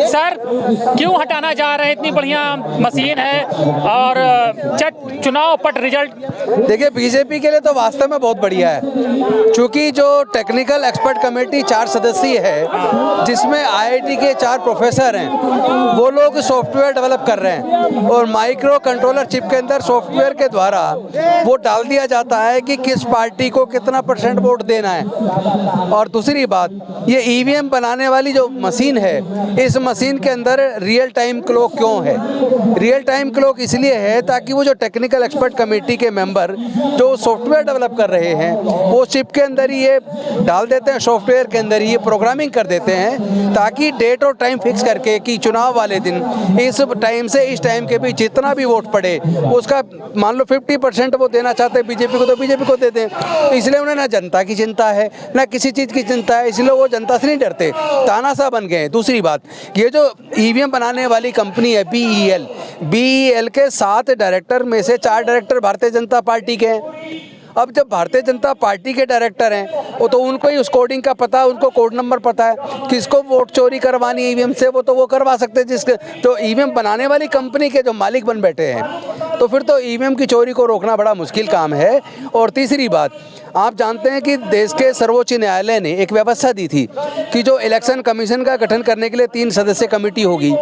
Sir क्यों हटाना चाह रहे हैं? इतनी बढ़िया मशीन है और चुनाव पट रिजल्ट। देखिए, बीजेपी के लिए तो वास्तव में बहुत बढ़िया है, क्योंकि जो टेक्निकल एक्सपर्ट कमेटी 4 सदस्यीय है, जिसमें आईआईटी के 4 प्रोफेसर हैं, वो लोग सॉफ्टवेयर डेवलप कर रहे हैं और माइक्रो कंट्रोलर चिप के अंदर सॉफ्टवेयर के द्वारा वो डाल दिया जाता है कि किस पार्टी को कितना % वोट देना है। और दूसरी बात, ये ईवीएम बनाने वाली जो मशीन है, इस मशीन के अंदर रियल टाइम क्लॉक क्यों है? रियल टाइम क्लॉक इसलिए है ताकि वो जो टेक्निकल एक्सपर्ट कमेटी के मेंबर जो सॉफ्टवेयर डेवलप कर रहे हैं, वो चिप के अंदर ही ये डाल देते हैं, सॉफ्टवेयर के अंदर ही ये प्रोग्रामिंग कर देते हैं, ताकि डेट और टाइम फिक्स करके कि चुनाव वाले दिन इस टाइम से इस टाइम के बीच जितना भी वोट पड़े उसका मान लो 50% वो देना चाहते हैं बीजेपी को, तो बीजेपी को दे दें। तो इसलिए उन्हें ना जनता की चिंता है ना किसी चीज़ की चिंता है, इसलिए वो जनता से नहीं डरते, तानाशाह बन गए। दूसरी बात, ये जो ईवीएम बनाने वाली कंपनी है BEL के 7 डायरेक्टर में से 4 डायरेक्टर भारतीय जनता पार्टी के हैं। अब जब भारतीय जनता पार्टी के डायरेक्टर हैं, वो तो उनको ही उस कोडिंग का पता है, उनको कोड नंबर पता है, किसको वोट चोरी करवानी है ईवीएम से, वो करवा सकते हैं, जिसके जो ईवीएम बनाने वाली कंपनी के जो मालिक बन बैठे हैं। तो फिर तो ईवीएम की चोरी को रोकना बड़ा मुश्किल काम है। और तीसरी बात, आप जानते हैं कि देश के सर्वोच्च न्यायालय ने एक व्यवस्था दी थी कि जो इलेक्शन कमीशन का गठन करने के लिए 3 सदस्यीय कमेटी होगी,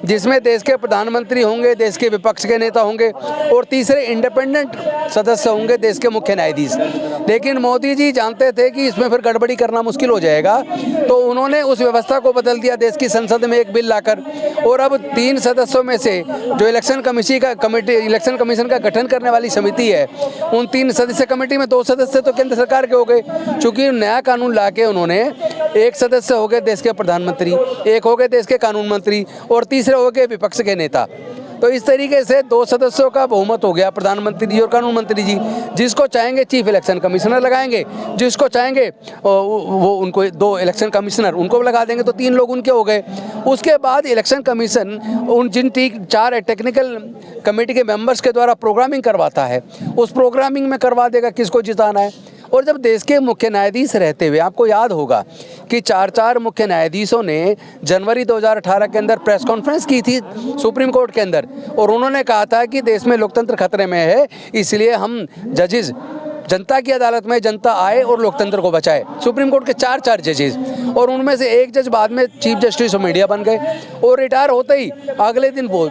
जिसमें देश के प्रधानमंत्री होंगे, देश के विपक्ष के नेता होंगे और तीसरे इंडिपेंडेंट सदस्य होंगे, देश के मुख्य न्यायाधीश। लेकिन मोदी जी जानते थे कि इसमें फिर गड़बड़ी करना मुश्किल हो जाएगा, तो उन्होंने उस व्यवस्था को बदल दिया देश की संसद में एक बिल लाकर, और अब 3 सदस्यों में से जो इलेक्शन कमीशन का गठन करने वाली समिति है, उन 3 सदस्य कमेटी में 2 सदस्य तो केंद्र सरकार के हो गए, चूंकि नया कानून लाके उन्होंने 1 सदस्य हो गए देश के प्रधानमंत्री, 1 हो गए देश के कानून मंत्री और तीसरे हो गए विपक्ष के नेता। तो इस तरीके से 2 सदस्यों का बहुमत हो गया, प्रधानमंत्री जी और कानून मंत्री जी। जिसको चाहेंगे चीफ इलेक्शन कमिश्नर लगाएंगे, जिसको चाहेंगे वो उनको 2 इलेक्शन कमिश्नर उनको लगा देंगे, तो 3 लोग उनके हो गए। उसके बाद इलेक्शन कमीशन उन जिन 4 टेक्निकल कमेटी के मेंबर्स के द्वारा प्रोग्रामिंग करवाता है, उस प्रोग्रामिंग में करवा देगा किसको जिताना है। और जब देश के मुख्य न्यायाधीश रहते हुए, आपको याद होगा कि 4 मुख्य न्यायाधीशों ने जनवरी 2018 के अंदर प्रेस कॉन्फ्रेंस की थी सुप्रीम कोर्ट के अंदर, और उन्होंने कहा था कि देश में लोकतंत्र खतरे में है, इसलिए हम जजेस जनता की अदालत में जनता आए और लोकतंत्र को बचाए। सुप्रीम कोर्ट के 4 जजेस, और उनमें से एक जज बाद में चीफ जस्टिस ऑफ इंडिया बन गए, और रिटायर होते ही अगले दिन वो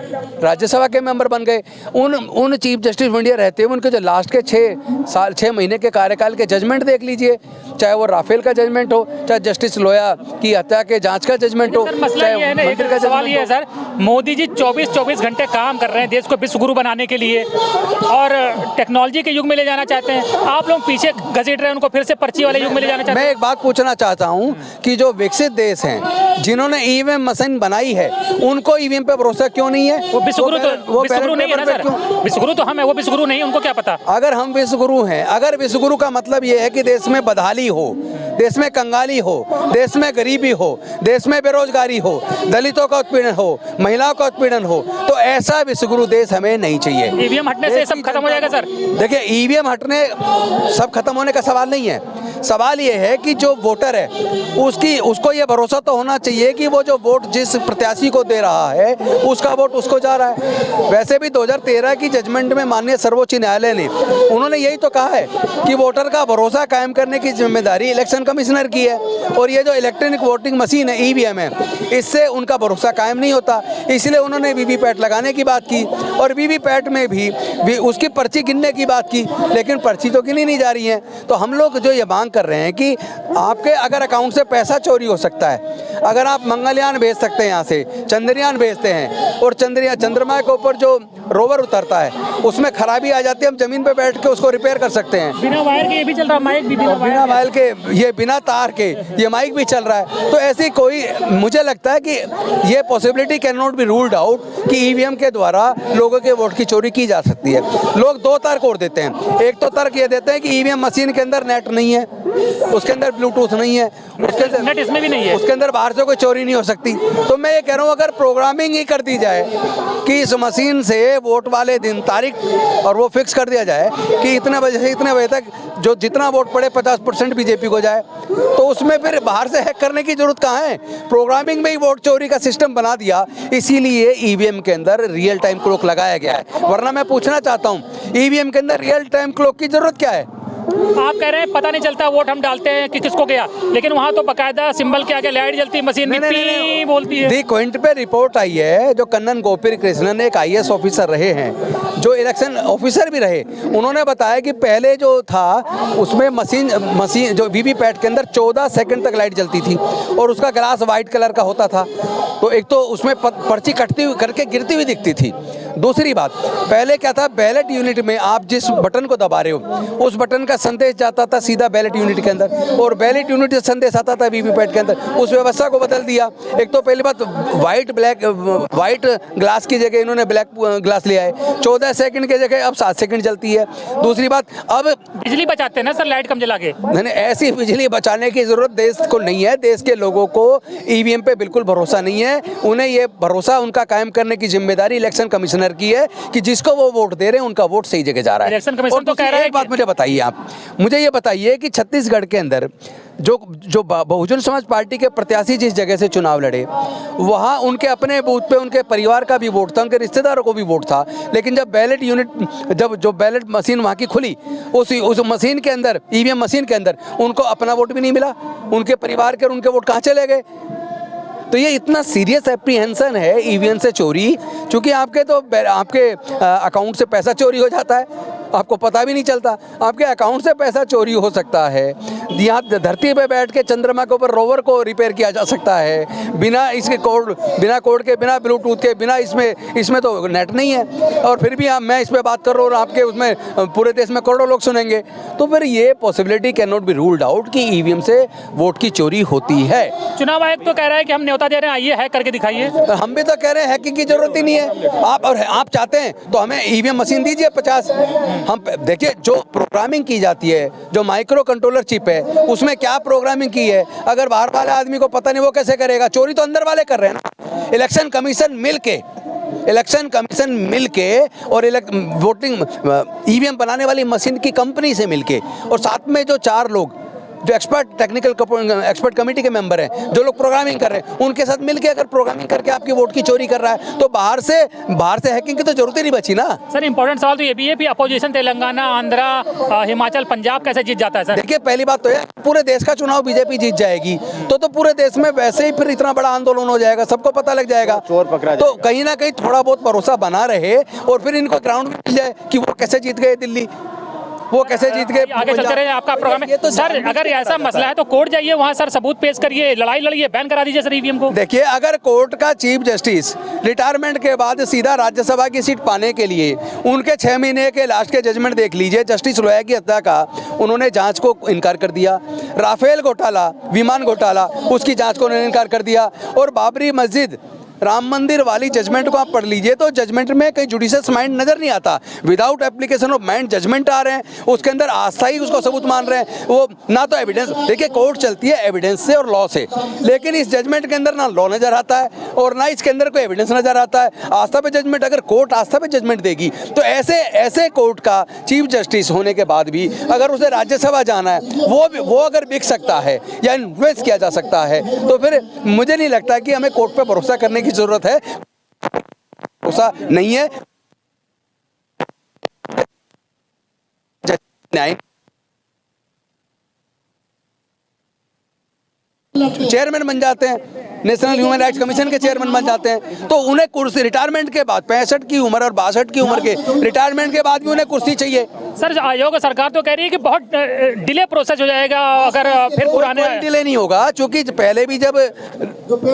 राज्यसभा के मेंबर बन गए। उन चीफ जस्टिस ऑफ इंडिया रहते हुए उनके जो लास्ट के 6 महीने के कार्यकाल के जजमेंट देख लीजिए, चाहे वो राफेल का जजमेंट हो, चाहे जस्टिस लोया की हत्या के जांच का जजमेंट हो, चाहे मंदिर का सवाल ये है सर, मोदी जी 24 घंटे काम कर रहे हैं देश को विश्वगुरु बनाने के लिए और टेक्नोलॉजी के युग में ले जाना चाहते हैं। आप लोग पीछे घसीट रहे हैं उनको, फिर से पर्ची वाले युग में ले जाना चाहते हैं। मैं एक बात पूछना चाहता हूं कि जो विकसित देश हैं, जिन्होंने ईवीएम मशीन बनाई है, उनको ईवीएम पे भरोसा क्यों नहीं है? वो विश्वगुरु नहीं है ना सर, विश्वगुरु तो हम है, वो विश्वगुरु नहीं, उनको क्या पता? अगर हम विश्वगुरु हैं, अगर विश्वगुरु का मतलब ये है कि देश में बदहाली हो, देश में कंगाली हो, देश में गरीबी हो, देश में बेरोजगारी हो, दलितों का उत्पीड़न हो, महिलाओं का उत्पीड़न हो, तो ऐसा विश्वगुरु देश हमें नहीं चाहिए। ईवीएम हटने से सब खत्म हो जाएगा सर? देखिए, ईवीएम हटने सब खत्म होने का सवाल नहीं है। सवाल ये है कि जो वोटर है उसको ये भरोसा तो होना चाहिए कि वो जो वोट जिस प्रत्याशी को दे रहा है उसका वोट उसको जा रहा है। वैसे भी 2013 की जजमेंट में माननीय सर्वोच्च न्यायालय ने उन्होंने यही तो कहा है कि वोटर का भरोसा कायम करने की जिम्मेदारी इलेक्शन कमिश्नर की है, और ये जो इलेक्ट्रॉनिक वोटिंग मशीन है ईवीएम है, इससे उनका भरोसा कायम नहीं होता। इसलिए उन्होंने वीवीपैट लगाने की बात की, और वीवीपैट में भी उसकी पर्ची गिनने की बात की, लेकिन पर्ची तो गिनी नहीं जा रही है। तो हम लोग जो ये मांग कर रहे हैं कि आपके अगर अकाउंट से पैसा चोरी हो सकता है, अगर आप मंगलयान भेज सकते हैं, यहाँ से चंद्रयान भेजते हैं, और चंद्रमा के ऊपर जो रोवर उतरता है उसमें खराबी आ जाती है, हम जमीन पे बैठ के उसको रिपेयर कर सकते हैं। बिना वायर के ये भी चल रहा है, माइक भी बिना वायर के, ये बिना तार के ये माइक भी चल रहा है। तो ऐसी कोई, मुझे लगता है कि ये possibility can not be ruled out कि ईवीएम के द्वारा लोगों के वोट की चोरी की जा सकती है। लोग 2 तर्क और देते हैं। एक तो तर्क ये देते हैं कि ईवीएम मशीन के अंदर नेट नहीं है, उसके अंदर ब्लूटूथ नहीं है, उसके अंदर नेट इसमें भी नहीं है, उसके अंदर बाहर से कोई चोरी नहीं हो सकती। तो मैं ये कह रहा हूँ, अगर प्रोग्रामिंग ही कर दी जाए कि इस मशीन से वोट वाले दिन तारीख और वो फिक्स कर दिया जाए कि इतने बजे से इतने बजे तक जो जितना वोट पड़े 50% बीजेपी को जाए, तो उसमें फिर बाहर से हैक करने की जरूरत कहाँ है? प्रोग्रामिंग में ही वोट चोरी का सिस्टम बना दिया, इसीलिए ईवीएम के अंदर रियल टाइम क्लॉक लगाया गया है। वरना मैं पूछना चाहता हूँ, ईवीएम के अंदर रियल टाइम क्लॉक की जरूरत क्या है? आप कह रहे हैं पता नहीं चलता वोट हम डालते हैं कि किसको गया, लेकिन वहाँ तो बकायदा सिंबल के आगे लाइट जलती, मशीन नहीं बोलती है। दी क्विंट पे रिपोर्ट आई है, जो कन्नन गोपी कृष्णन एक IAS ऑफिसर रहे हैं, जो इलेक्शन ऑफिसर भी रहे, उन्होंने बताया कि पहले जो था उसमें मशीन जो वीवीपैट के अंदर 14 सेकंड तक लाइट जलती थी और उसका ग्लास वाइट कलर का होता था, तो एक तो उसमें पर्ची कटती हुई करके गिरती हुई दिखती थी। दूसरी बात, पहले क्या था, बैलेट यूनिट में आप जिस बटन को दबा रहे हो उस बटन का संदेश जाता था सीधा बैलेट यूनिट के अंदर, और बैलेट यूनिट से संदेश आता था वीवीपैट के अंदर। उस व्यवस्था को बदल दिया। एक तो पहली बात, वाइट ग्लास की जगह इन्होंने ब्लैक ग्लास लिया है, 14 सेकंड की जगह अब 7 सेकंड चलती है। दूसरी बात, अब बिजली बचाते हैं ना सर, लाइट कम जला के। नहीं, ऐसी बिजली बचाने की जरूरत देश को नहीं है। देश के लोगों को ईवीएम पे बिल्कुल भरोसा नहीं है। उन्हें ये भरोसा उनका कायम करने की जिम्मेदारी इलेक्शन कमिश्नर की है कि जिसको वो वोट दे रहे हैं उनका वोट सही जगह जा रहा है। इलेक्शन कमीशन तो कह रहा है। एक बात मुझे बताइए, आप मुझे ये बताइए कि छत्तीसगढ़ के अंदर जो बहुजन समाज पार्टी के प्रत्याशी जिस जगह से चुनाव लड़े, वहाँ उनके अपने बूथ पे उनके परिवार का भी वोट था, उनके रिश्तेदारों को भी वोट था, लेकिन जब बैलेट यूनिट जो बैलेट मशीन वहाँ की खुली, उस मशीन के अंदर, ईवीएम मशीन के अंदर उनको अपना वोट भी नहीं मिला, उनके परिवार के और उनके वोट कहाँ चले गए? तो ये इतना सीरियस एप्रीहेंशन है ईवीएम से चोरी, क्योंकि आपके अकाउंट से पैसा चोरी हो जाता है, आपको पता भी नहीं चलता। आपके अकाउंट से पैसा चोरी हो सकता है, यहाँ धरती पे बैठ के चंद्रमा के ऊपर रोवर को रिपेयर किया जा सकता है बिना इसके बिना कोड के, बिना ब्लूटूथ के, बिना इसमें तो नेट नहीं है, और फिर भी मैं इस पर बात कर रहा हूँ और आपके उसमें पूरे देश में करोड़ों लोग सुनेंगे। तो फिर ये possibility can not be ruled out कि ईवीएम से वोट की चोरी होती है। चुनाव आयोग तो कह रहा है कि हम न्योता दे रहे हैं, आइए हैक करके दिखाइए। हम भी तो कह रहे हैं हैकिंग की जरूरत ही नहीं है। आप चाहते हैं तो हमें ईवीएम मशीन दीजिए 50। हम देखिए, जो प्रोग्रामिंग की जाती है, जो माइक्रो कंट्रोलर चिप है, उसमें क्या प्रोग्रामिंग की है, अगर बाहर वाले आदमी को पता नहीं वो कैसे करेगा? चोरी तो अंदर वाले कर रहे हैं ना। इलेक्शन कमीशन मिलके और वोटिंग ईवीएम बनाने वाली मशीन की कंपनी से मिलके, और साथ में जो 4 लोग जो एक्सपर्ट कमेटी के मेंबर हैं, जो लोग प्रोग्रामिंग कर रहे हैं, उनके साथ मिलके अगर प्रोग्रामिंग करके आपकी वोट की चोरी कर रहा है, तो बाहर से हैकिंग की तो जरूरत ही नहीं बची ना। सर इंपॉर्टेंट सवाल तो ये भी है, अपोजिशन तेलंगाना, आंध्रा, हिमाचल, पंजाब कैसे जीत जाता है सर? देखिए, पहली बात तो है, पूरे देश का चुनाव बीजेपी जीत जाएगी तो पूरे देश में वैसे ही फिर इतना बड़ा आंदोलन हो जाएगा, सबको पता लग जाएगा, चोर पकड़ा जाएगा। तो कहीं ना कहीं थोड़ा बहुत भरोसा बना रहे और फिर इनको ग्राउंड में मिल जाए कि वो कैसे जीत गए दिल्ली, वो कैसे जीत गए। आगे चलते रहे आपका प्रोग्राम है तो सर, अगर ऐसा मसला है तो कोर्ट जाइए, वहाँ सर सबूत पेश करिए, लड़ाई लड़िए, बैन करा दीजिए सर ईवीएम को। देखिए, अगर कोर्ट का चीफ जस्टिस रिटायरमेंट के बाद सीधा राज्यसभा की सीट पाने के लिए उनके 6 महीने के लास्ट के जजमेंट देख लीजिए। जस्टिस लोया की हत्या का उन्होंने जांच को इनकार कर दिया, राफेल घोटाला, विमान घोटाला, उसकी जांच को उन्होंने इनकार कर दिया, और बाबरी मस्जिद, राम मंदिर वाली जजमेंट को आप पढ़ लीजिए तो जजमेंट में कहीं जुडिशियस माइंड नजर नहीं आता, without application of mind judgement आ रहे हैं, उसके अंदर आस्था ही उसको सबूत मान रहे हैं। वो ना तो एविडेंस, देखिए कोर्ट चलती है एविडेंस से और लॉ से, लेकिन इस जजमेंट के अंदर ना लॉ नजर आता है और ना इसके अंदर कोई एविडेंस नजर आता है। आस्था पे जजमेंट, अगर कोर्ट आस्था पे जजमेंट देगी तो ऐसे कोर्ट का चीफ जस्टिस होने के बाद भी अगर उसे राज्यसभा जाना है, वो अगर बिक सकता है या इन्फ्लुएंस किया जा सकता है, तो फिर मुझे नहीं लगता कि हमें कोर्ट पर भरोसा करने की जरूरत है। भरोसा नहीं है, चेयरमैन बन जाते हैं, नेशनल ह्यूमन राइट्स कमीशन के चेयरमैन बन जाते हैं, तो उन्हें कुर्सी रिटायरमेंट के बाद 65 की उम्र और 62 की उम्र के रिटायरमेंट के बाद भी उन्हें कुर्सी चाहिए। सर आयोग सरकार तो कह रही है कि बहुत डिले प्रोसेस हो जाएगा अगर फिर पुराने। कोई डिले नहीं होगा, क्योंकि पहले भी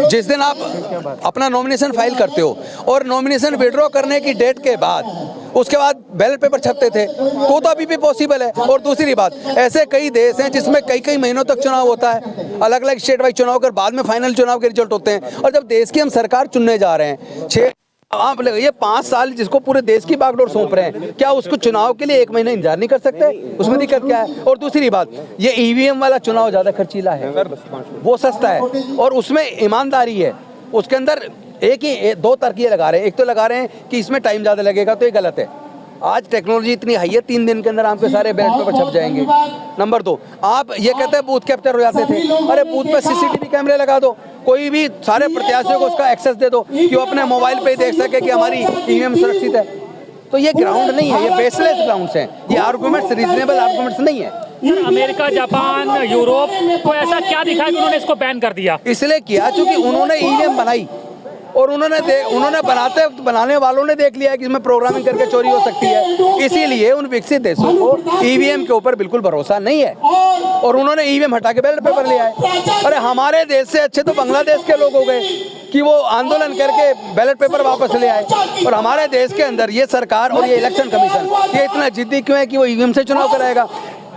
जिस दिन आप अपना नॉमिनेशन फाइल करते हो और नॉमिनेशन विड्रॉ करने की डेट के बाद उसके बाद बैलेट पेपर छपते थे, तो अभी भी पॉसिबल है। और दूसरी बात, ऐसे कई देश हैं जिसमें कई महीनों तक चुनाव होता है, अलग अलग स्टेट वाइज चुनाव कर बाद में फाइनल चुनाव के रिजल्ट होते हैं। और जब देश की हम सरकार चुनने जा रहे हैं, आप ये 5 साल जिसको पूरे देश की बागडोर सौंप रहे हैं, क्या उसको चुनाव के लिए 1 महीना इंतजार नहीं कर सकते? उसमें दिक्कत क्या है? और दूसरी बात, ये ईवीएम वाला चुनाव ज्यादा खर्चीला है, वो सस्ता है और उसमें ईमानदारी है, उसके अंदर एक ही दो तरकीब लगा रहे हैं। एक तो लगा रहे हैं कि इसमें टाइम ज़्यादा लगेगा, तो ये गलत है। आज टेक्नोलॉजी इतनी हाई है, 3 दिन के अंदर आपके सारे बैलेट पेपर छप जाएंगे। नंबर 2, आप ये कहते हैं बूथ कैप्चर हो जाते थे, अरे बूथ पे सीसीटीवी कैमरे लगा दो, कोई भी सारे प्रत्याशियों को उसका एक्सेस दे दो कि वो अपने मोबाइल पे ही देख सके कि हमारी ईवीएम सुरक्षित है। तो ये ग्राउंड नहीं है, ये बेसलेस ग्राउंड्स हैं, ये आर्गूमेंट्स रीजनेबल आर्गूमेंट्स नहीं है। अमेरिका, जापान, यूरोप को ऐसा क्या दिखा कि उन्होंने इसको बैन कर दिया? इसलिए किया क्योंकि उन्होंने ईवीएम बनाई और उन्होंने बनाने वालों ने देख लिया है कि इसमें प्रोग्रामिंग करके चोरी हो सकती है। इसीलिए उन विकसित देशों को ईवीएम के ऊपर बिल्कुल भरोसा नहीं है और उन्होंने ईवीएम हटा के बैलेट पेपर लिया है। अरे हमारे देश से अच्छे तो बांग्लादेश के लोग हो गए कि वो आंदोलन करके बैलेट पेपर वापस ले आए। और हमारे देश के अंदर ये सरकार और ये इलेक्शन कमीशन ये इतना जिद्दी क्यों है कि वो ईवीएम से चुनाव कराएगा?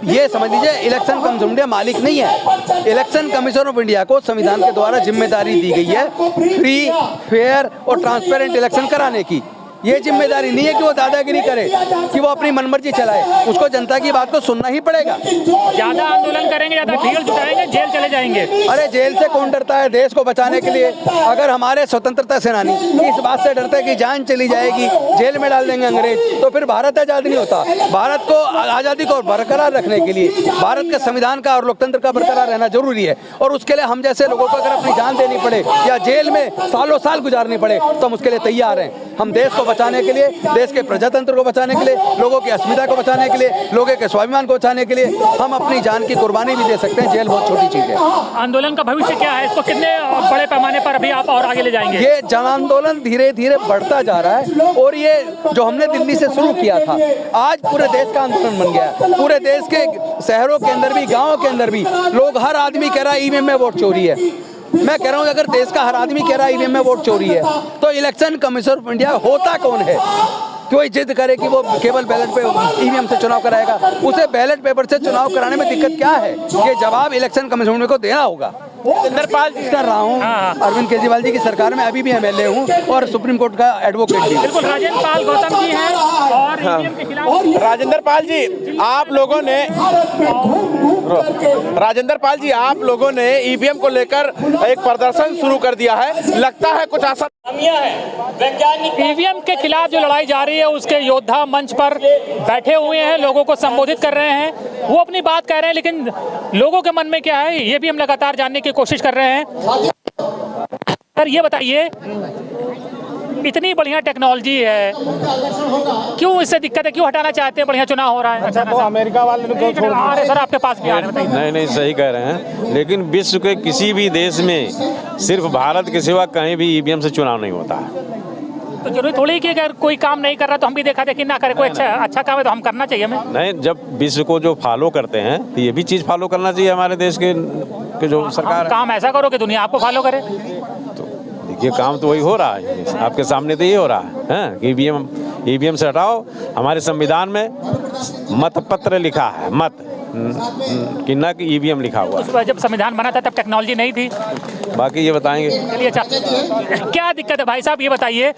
ये समझ लीजिए इलेक्शन कमीशन ऑफ इंडिया मालिक नहीं है। इलेक्शन कमीशन ऑफ इंडिया को संविधान के द्वारा जिम्मेदारी दी गई है फ्री, फेयर और ट्रांसपेरेंट इलेक्शन कराने की। ये जिम्मेदारी नहीं है कि वो दादागिरी करे, कि वो अपनी मनमर्जी चलाए। उसको जनता की बात को सुनना ही पड़ेगा। ज्यादा आंदोलन करेंगे, ज्यादा भीड़ जुटाएंगे, जेल चले जाएंगे। अरे जेल से कौन डरता है देश को बचाने के लिए? अगर हमारे स्वतंत्रता सेनानी इस बात से डरते हैं कि जान चली जाएगी, जेल में डाल देंगे अंग्रेज, तो फिर भारत आज़ाद नहीं होता। भारत को आज़ादी को बरकरार रखने के लिए भारत के संविधान का और लोकतंत्र का बरकरार रहना जरूरी है। और उसके लिए हम जैसे लोगों को अगर अपनी जान देनी पड़े या जेल में सालों साल गुजारनी पड़े तो हम उसके लिए तैयार हैं। हम देश को बचाने के लिए, देश के प्रजातंत्र को बचाने के लिए, लोगों की अस्मिता को बचाने के लिए, लोगों के स्वाभिमान को बचाने के लिए हम अपनी जान की कुर्बानी भी दे सकते हैं। जेल बहुत छोटी चीज़ है। आंदोलन का भविष्य क्या है? इसको कितने बड़े पैमाने पर अभी आप और आगे ले जाएंगे? ये जन आंदोलन धीरे धीरे बढ़ता जा रहा है और ये जो हमने दिल्ली से शुरू किया था आज पूरे देश का आंदोलन बन गया है। पूरे देश के शहरों के अंदर भी, गाँव के अंदर भी लोग, हर आदमी कह रहा है ईवीएम में वोट चोरी है। मैं कह रहा हूँ अगर देश का हर आदमी कह रहा है ईवीएम में वोट चोरी है तो इलेक्शन कमीशन ऑफ इंडिया होता कौन है? कोई जिद करे कि वो केवल बैलेट पे ईवीएम से चुनाव कराएगा? उसे बैलेट पेपर से चुनाव कराने में दिक्कत क्या है? ये जवाब इलेक्शन कमीशन को देना होगा। राजेंद्र पाल कर रहा हूँ, अरविंद केजरीवाल जी की सरकार में अभी भी एमएलए हूँ और सुप्रीम कोर्ट का एडवोकेट भी। बिल्कुल, राजेंद्र पाल गौतम जी हैं और ईवीएम के खिलाफ। राजेंद्र पाल जी, आप लोगों ने ईवीएम को लेकर एक प्रदर्शन शुरू कर दिया है, लगता है कुछ आसान ईवीएम के खिलाफ जो लड़ाई जारी है उसके योद्धा मंच पर बैठे हुए हैं, लोगों को संबोधित कर रहे हैं, वो अपनी बात कह रहे हैं, लेकिन लोगों के मन में क्या है ये भी हम लगातार जानने की कोशिश कर रहे हैं। सर ये बताइए, इतनी बढ़िया टेक्नोलॉजी है, क्यों इससे दिक्कत है? क्यों हटाना चाहते हैं? बढ़िया चुनाव हो रहा है। अच्छा, तो अमेरिका वाले ने क्यों छोड़ दिया? सर आपके पास भी आ रहे हैं। नहीं, सही कह रहे हैं, लेकिन विश्व के किसी भी देश में सिर्फ भारत के सिवा कहीं भी ईवीएम से चुनाव नहीं होता है। तो जरूरी थोड़ी कि अगर कोई काम नहीं कर रहा तो हम भी देखा देखी ना करें। कोई अच्छा काम है तो हम करना चाहिए हमें। नहीं, जब विश्व को जो फॉलो करते हैं तो ये भी चीज़ फॉलो करना चाहिए हमारे देश के जो सरकार है। काम ऐसा करो कि दुनिया आपको फॉलो करे। ये काम तो वही हो रहा है, आपके सामने तो ये हो रहा है कि ईवीएम से हटाओ। हमारे संविधान में मतपत्र लिखा है, मत कि न कि ईवीएम लिखा हुआ है। जब संविधान बना था तब टेक्नोलॉजी नहीं थी। बाकी ये बताएंगे। चलिए, अच्छा क्या दिक्कत है भाई साहब ये बताइए,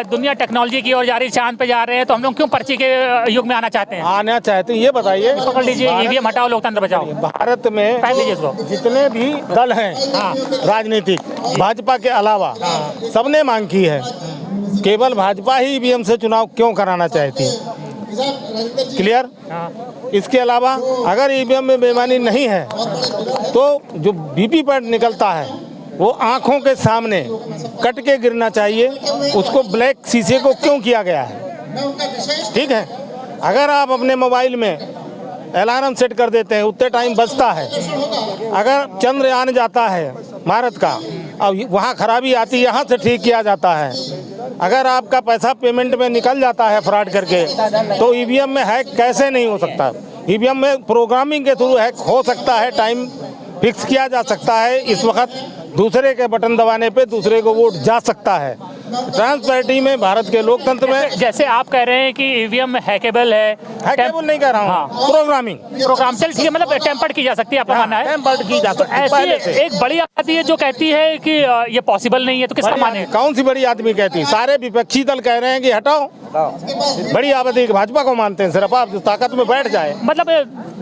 दुनिया टेक्नोलॉजी की ओर जा रही, चांद पे जा रहे हैं, तो हम लोग क्यों पर्ची के युग में आना चाहते हैं? आना चाहते हैं, ये बताइए। पकड़ लीजिए, ईवीएम हटाओ, लोकतंत्र बचाओ। भारत में पहन लीजिए इसको। जितने भी दल हैं राजनीतिक, भाजपा के अलावा सबने मांग की है, केवल भाजपा ही ईवीएम से चुनाव क्यों कराना चाहती है? क्लियर? इसके अलावा अगर ईवीएम में बेईमानी नहीं है तो जो वीवीपैट निकलता है वो आंखों के सामने कट के गिरना चाहिए। उसको ब्लैक शीशे को क्यों किया गया है? ठीक है, अगर आप अपने मोबाइल में अलार्म सेट कर देते हैं, उतने टाइम बचता है। अगर चंद्रयान जाता है भारत का, अब वहाँ खराबी आती है, यहाँ से ठीक किया जाता है। अगर आपका पैसा पेमेंट में निकल जाता है फ्रॉड करके, तो ईवीएम में हैक कैसे नहीं हो सकता? ईवीएम में प्रोग्रामिंग के थ्रू हैक हो सकता है, टाइम फिक्स किया जा सकता है। इस वक्त दूसरे के बटन दबाने पे दूसरे को वोट जा सकता है। ट्रांसपेरेंटी में, भारत के लोकतंत्र में, जैसे आप कह रहे हैं कि ईवीएम हैकेबल है। हैकेबल नहीं कह रहा हूँ, प्रोग्राम चल ठीक है, मतलब टेम्पर्ड की जा सकती है, आपका मानना है? टेम्पर्ड की जा सकती है। ऐसी एक बड़ी आबादी है जो कहती है कि ये पॉसिबल नहीं है, तो किसका माने? कौन सी बड़ी आदमी कहती है? सारे विपक्षी दल कह रहे हैं कि हटाओ। बड़ी आबादी भाजपा को मानते हैं, सिर्फ आप ताकत में बैठ जाए। मतलब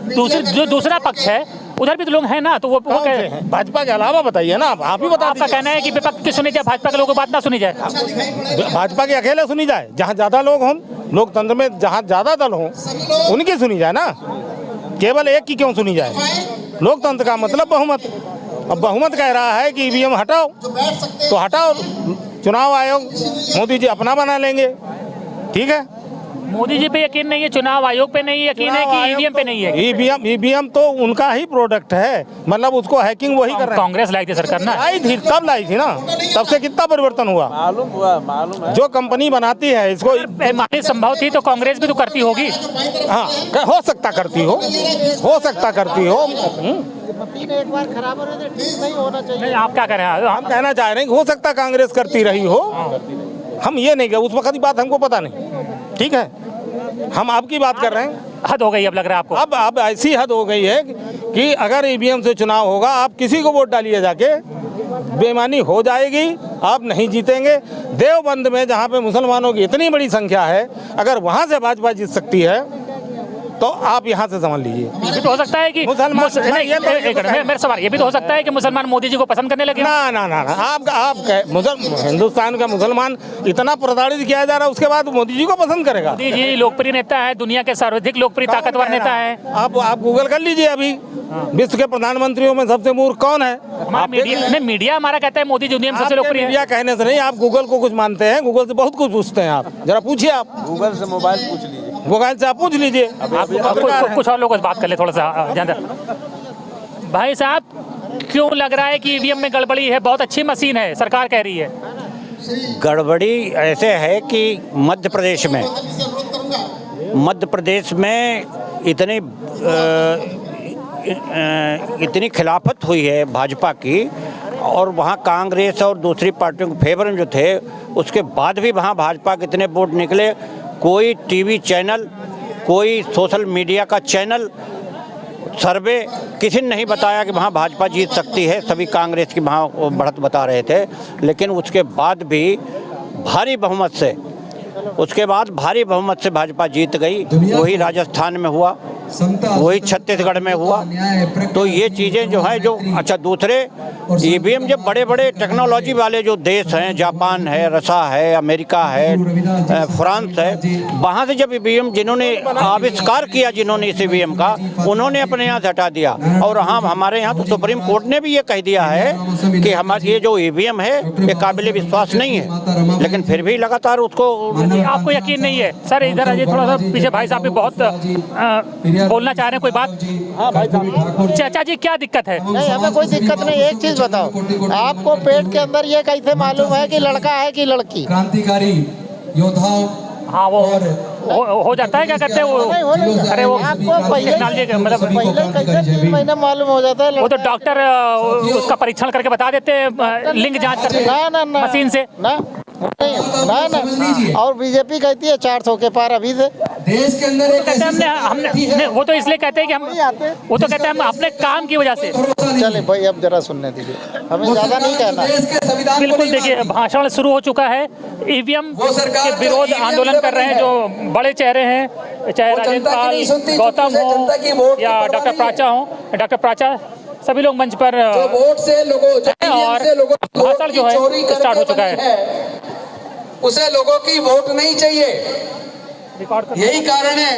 जो दूसरा पक्ष है उधर भी तो लोग हैं ना, तो वो कौन कह से हैं? भाजपा के अलावा बताइए ना, आप ही बता आपका दीजिए। कहना है कि विपक्ष की सुनी जाए, भाजपा के लोगों की बात ना सुनी जाए। भाजपा की अकेले सुनी जाए, जहाँ ज्यादा लोग हों, लोकतंत्र में जहाँ ज्यादा दल हों उनकी सुनी जाए ना, केवल एक की क्यों सुनी जाए? लोकतंत्र का मतलब बहुमत। अब बहुमत कह रहा है कि ईवीएम हटाओ, तो हटाओ, चुनाव आयोग मोदी जी अपना बना लेंगे, ठीक है। मोदी जी पे यकीन नहीं है, चुनाव आयोग पे नहीं यकीन है कि ईवीएम पे नहीं है? ईवीएम तो उनका ही प्रोडक्ट है, मतलब उसको हैकिंग वही कर रहे हैं। कांग्रेस लाई थी सरकार ना, लाई थी, तब लाई थी ना, तब से कितना परिवर्तन हुआ? मालूम है। जो कंपनी बनाती है इसको, मानी संभव थी तो कांग्रेस भी तो करती होगी। हाँ हो सकता करती हो सकता करती हो। एक बार खराब हो रहे थे, ठीक नहीं होना चाहिए। नहीं, आप क्या कह रहे हैं? हम कहना चाह रहे हैं कि हो सकता कांग्रेस करती रही हो, हम ये नहीं कह, उस वक्त की बात हमको पता नहीं, ठीक है। हम आपकी बात कर रहे हैं। हद हो गई अब लग रहा है आपको। अब ऐसी हद हो गई है कि अगर ईवीएम से चुनाव होगा, आप किसी को वोट डालिए जाके, बेईमानी हो जाएगी, आप नहीं जीतेंगे। देवबंद में जहाँ पे मुसलमानों की इतनी बड़ी संख्या है, अगर वहाँ से भाजपा जीत सकती है तो आप यहाँ से समझ लीजिए। ये भी तो हो सकता है कि मुसलमान नहीं, मेरा सवाल ये भी तो हो सकता है कि मुसलमान मोदी जी को पसंद करने लगे। ना ना ना ना, आप हिंदुस्तान का मुसलमान इतना प्रताड़ित किया जा रहा है, उसके बाद मोदी जी को पसंद करेगा? मोदी जी लोकप्रिय नेता है, दुनिया के सर्वाधिक लोकप्रिय ताकतवर नेता है। आप गूगल कर लीजिए, अभी विश्व के प्रधानमंत्रियों में सबसे मूर्ख कौन है? हमारा मीडिया हमारा कहता है मोदी जी दुनिया में सबसे लोकप्रिय है। मीडिया कहने से नहीं, आप गूगल को कुछ मानते हैं, गूगल से बहुत कुछ पूछते हैं। आप जरा पूछिए, आप गूगल से मोबाइल पूछ लीजिए, मोबाइल से आप पूछ लीजिए। कुछ और लोगों से बात कर ले थोड़ा सा ज्यादा। भाई साहब, क्यों लग रहा है कि ईवीएम में गड़बड़ी है? बहुत अच्छी मशीन है, सरकार कह रही है। गड़बड़ी ऐसे है कि मध्य प्रदेश में इतनी खिलाफत हुई है भाजपा की, और वहाँ कांग्रेस और दूसरी पार्टियों के फेवर में जो थे, उसके बाद भी वहाँ भाजपा के इतने वोट निकले। कोई टीवी चैनल, कोई सोशल मीडिया का चैनल, सर्वे किसी ने नहीं बताया कि वहाँ भाजपा जीत सकती है। सभी कांग्रेस की वहाँ बढ़त बता रहे थे, लेकिन उसके बाद भी भारी बहुमत से भाजपा जीत गई। वही राजस्थान में हुआ, वही छत्तीसगढ़ में हुआ। तो ये चीज़ें जो है, जो अच्छा, दूसरे ईवीएम जब बड़े बड़े टेक्नोलॉजी वाले जो देश हैं, जापान है, रसा है, अमेरिका है, फ्रांस है, वहाँ से जब ईवीएम जिन्होंने आविष्कार किया, जिन्होंने इस ईवीएम का, उन्होंने अपने यहाँ से हटा दिया। और हमारे यहाँ तो सुप्रीम कोर्ट ने भी ये कह दिया है कि हमारे ये जो ईवीएम है ये काबिल विश्वास नहीं है, लेकिन फिर भी लगातार उसको। आपको यकीन नहीं है? सर इधर आइए थोड़ा सा पीछे, भाई साहब भी बहुत बोलना चाह रहे हैं, कोई बात? हाँ भाई साहब। चाचा जी, क्या दिक्कत है? नहीं, हमें कोई दिक्कत नहीं। एक चीज बताओ, आपको पेट के अंदर ये कैसे मालूम है कि लड़का है कि लड़की? क्रांतिकारी योद्धाओं हाँ, वो हो जाता है, क्या करते हैं वो? अरे वो आपको पहले मतलब कैसे 3 महीने मालूम हो जाता है? वो तो डॉक्टर उसका परीक्षण करके बता देते हैं, लिंग जांच करके ना मशीन से। ना और बीजेपी कहती है 400 के पार अभी से। देश के अंदर एक कहते हैं हमने वो तो इसलिए कहते हैं कि वो तो कहते हैं हम अपने काम की वजह से। चले भाई, अब जरा सुनने दीजिए, हमें ज्यादा नहीं कहना। बिल्कुल, देखिए भाषण शुरू हो चुका है। ईवीएम के विरोध आंदोलन कर रहे हैं जो बड़े चेहरे हैं, चाहे राजेंद्र पाल, गौतम हो या डॉक्टर प्राचा हो। डॉक्टर प्राचा, सभी लोग मंच पर वोट से लोगों और भाषण जो है स्टार्ट हो चुका है। उसे लोगों की वोट नहीं चाहिए, यही कारण है।